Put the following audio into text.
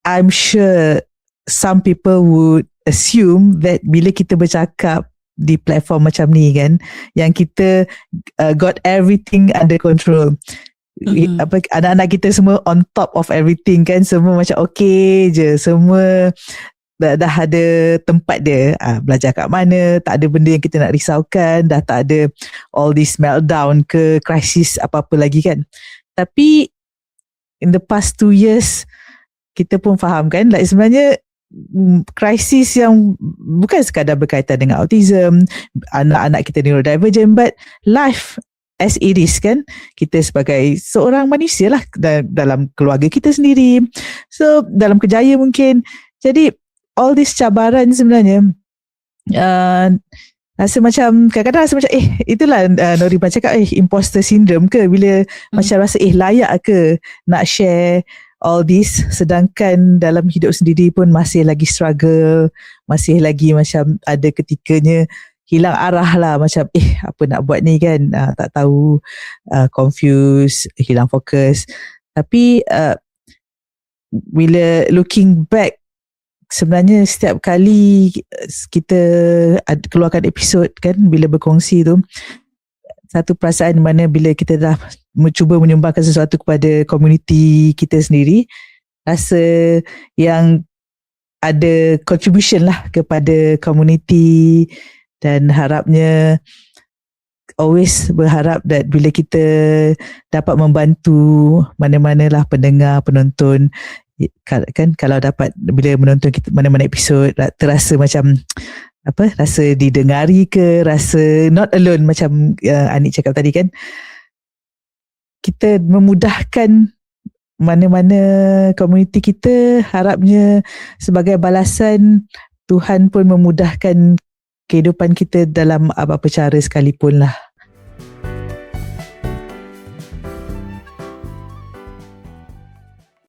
I'm sure some people would assume that bila kita bercakap di platform macam ni kan, yang kita got everything under control. Anak-anak kita semua on top of everything kan, semua macam okay je, semua dah ada tempat dia, belajar kat mana, tak ada benda yang kita nak risaukan, dah tak ada all this meltdown ke krisis apa-apa lagi kan. Tapi in the past 2 years kita pun faham kan, like sebenarnya krisis yang bukan sekadar berkaitan dengan autism, anak-anak kita neurodivergent, but life as it is kan, kita sebagai seorang manusia lah dalam keluarga kita sendiri, so dalam kerjaya mungkin. Jadi all this cabaran sebenarnya rasa macam, kadang-kadang rasa macam itulah Noriman cakap, imposter syndrome ke, bila macam rasa layak ke nak share all this, sedangkan dalam hidup sendiri pun masih lagi struggle, masih lagi macam ada ketikanya hilang arah lah, macam apa nak buat ni kan, tak tahu, confused, hilang fokus. Tapi bila looking back, sebenarnya setiap kali kita keluarkan episod kan, bila berkongsi tu, satu perasaan mana bila kita dah mencuba menyumbangkan sesuatu kepada komuniti kita sendiri, rasa yang ada contribution lah kepada komuniti, dan harapnya always berharap that bila kita dapat membantu mana-manalah pendengar, penonton kan, kalau dapat bila menonton kita mana-mana episod, terasa macam rasa didengari ke, rasa not alone macam Anik cakap tadi kan, kita memudahkan mana-mana komuniti kita. Harapnya sebagai balasan, Tuhan pun memudahkan kehidupan kita dalam apa-apa cara sekalipun lah.